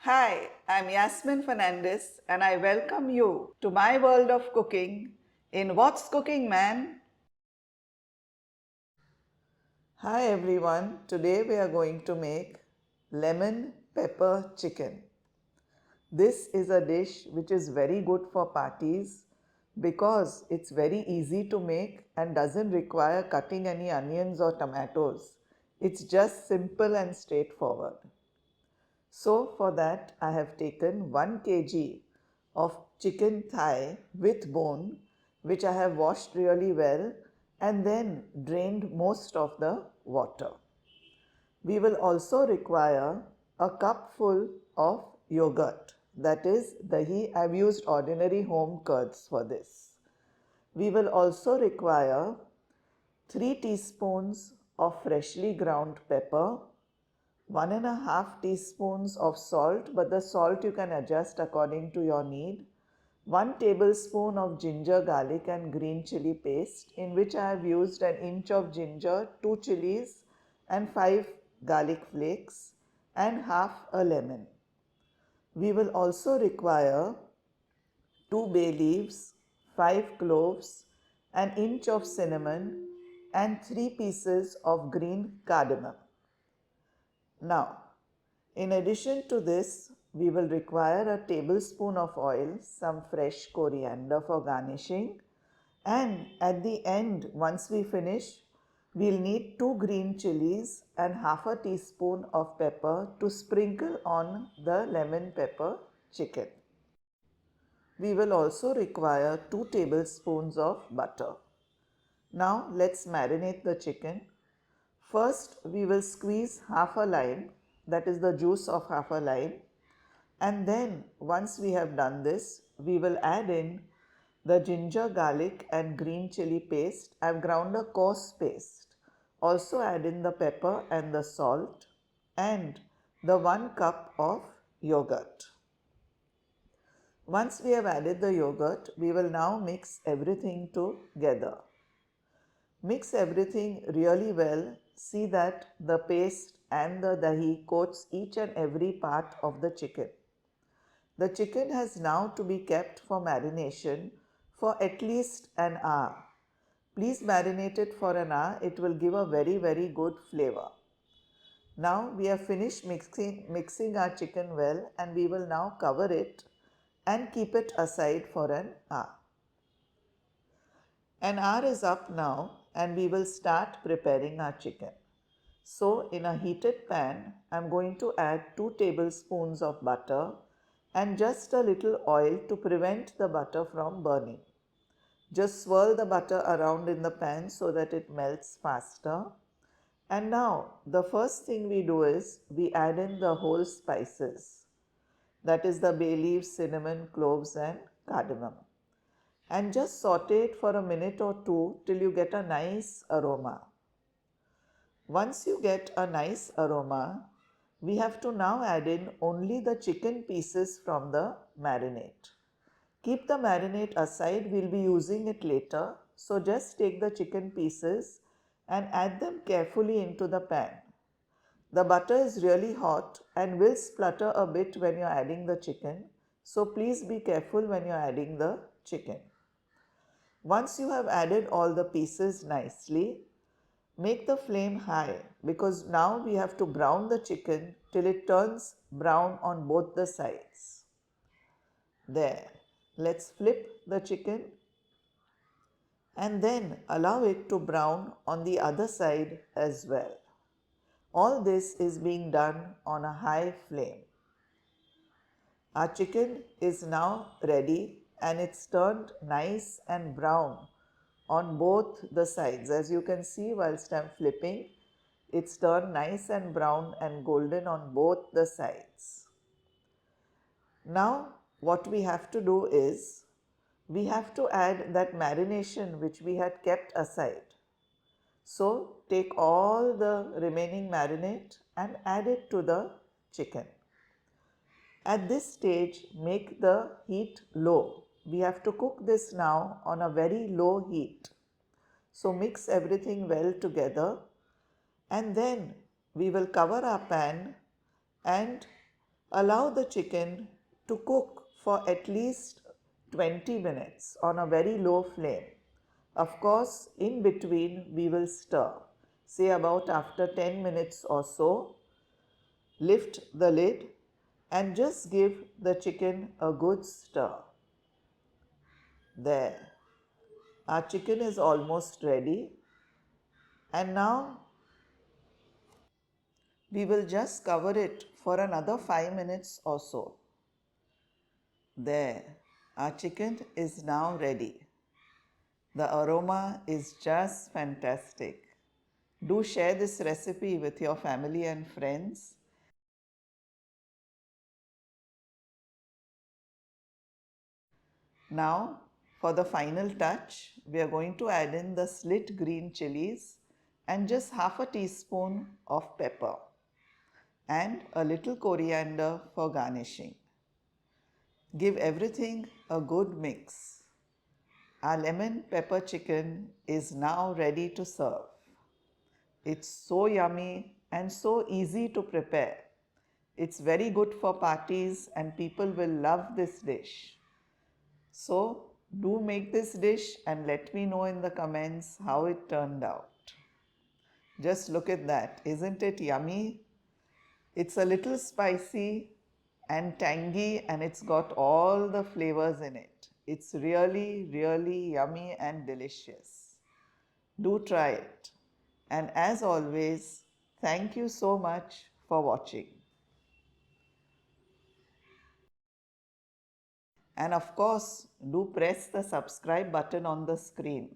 Hi, I'm Yasmin Fernandes and I welcome you to my world of cooking in What's Cooking Man? Hi everyone, today we are going to make lemon pepper chicken. This is a dish which is very good for parties because it's very easy to make and doesn't require cutting any onions or tomatoes. It's just simple and straightforward. So for that I have taken 1 kg of chicken thigh with bone, which I have washed really well and then drained most of the water. We will also require a cup full of yogurt, that is dahi. I have used ordinary home curds for this. We will also require 3 teaspoons of freshly ground pepper, 1.5 teaspoons of salt, but the salt you can adjust according to your need, 1 tablespoon of ginger, garlic and green chilli paste, in which I have used an inch of ginger, 2 chillies and 5 garlic flakes and half a lemon. We will also require 2 bay leaves, 5 cloves, an inch of cinnamon and 3 pieces of green cardamom. Now, in addition to this, we will require a tablespoon of oil, some fresh coriander for garnishing, and at the end, once we finish, we'll need 2 green chillies and half a teaspoon of pepper to sprinkle on the lemon pepper chicken. We will also require 2 tablespoons of butter. Now let's marinate the chicken. First, we will squeeze half a lime, that is the juice of half a lime, and then once we have done this, we will add in the ginger, garlic and green chili paste. I have ground a coarse paste. Also add in the pepper and the salt and the 1 cup of yogurt. Once we have added the yogurt, we will now mix everything together. Mix everything really well. See that the paste and the dahi coats each and every part of the chicken. The chicken has now to be kept for marination for at least an hour. Please marinate it for an hour. It will give a very good flavor. Now we have finished mixing our chicken well, and we will now cover it and keep it aside for an hour. An hour is up now and we will start preparing our chicken. So in a heated pan, I am going to add 2 tablespoons of butter and just a little oil to prevent the butter from burning. Just swirl the butter around in the pan so that it melts faster. And now the first thing we do is we add in the whole spices. That is the bay leaves, cinnamon, cloves and cardamom. And just saute it for a minute or two till you get a nice aroma. Once you get a nice aroma, we have to now add in only the chicken pieces from the marinade. Keep the marinade aside, we'll be using it later. So just take the chicken pieces and add them carefully into the pan. The butter is really hot and will splutter a bit when you're adding the chicken. So please be careful when you're adding the chicken. Once you have added all the pieces nicely, make the flame high because now we have to brown the chicken till it turns brown on both the sides. There. Let's flip the chicken and then allow it to brown on the other side as well. All this is being done on a high flame. Our chicken is now ready and it's turned nice and brown on both the sides. As you can see whilst I'm flipping, it's turned nice and brown and golden on both the sides. Now what we have to do is, we have to add that marination which we had kept aside. So take all the remaining marinade and add it to the chicken. At this stage, make the heat low. We have to cook this now on a very low heat. So mix everything well together and then we will cover our pan and Allow the chicken to cook for at least 20 minutes on a very low flame. Of course, in between we will stir. Say about after 10 minutes or so, lift the lid and just give the chicken a good stir. There. Our chicken is almost ready. And now we will just cover it for another 5 minutes or so. There. Our chicken is now ready. The aroma is just fantastic. Do share this recipe with your family and friends. Now, for the final touch, we are going to add in the slit green chilies and just half a teaspoon of pepper and a little coriander for garnishing. Give everything a good mix. Our lemon pepper chicken is now ready to serve. It's so yummy and so easy to prepare. It's very good for parties and people will love this dish. So do make this dish and let me know in the comments how it turned out. Just look at that. Isn't it yummy? It's a little spicy and tangy and it's got all the flavors in it. It's really, really yummy and delicious. Do try it. And as always, thank you so much for watching. And of course, do press the subscribe button on the screen.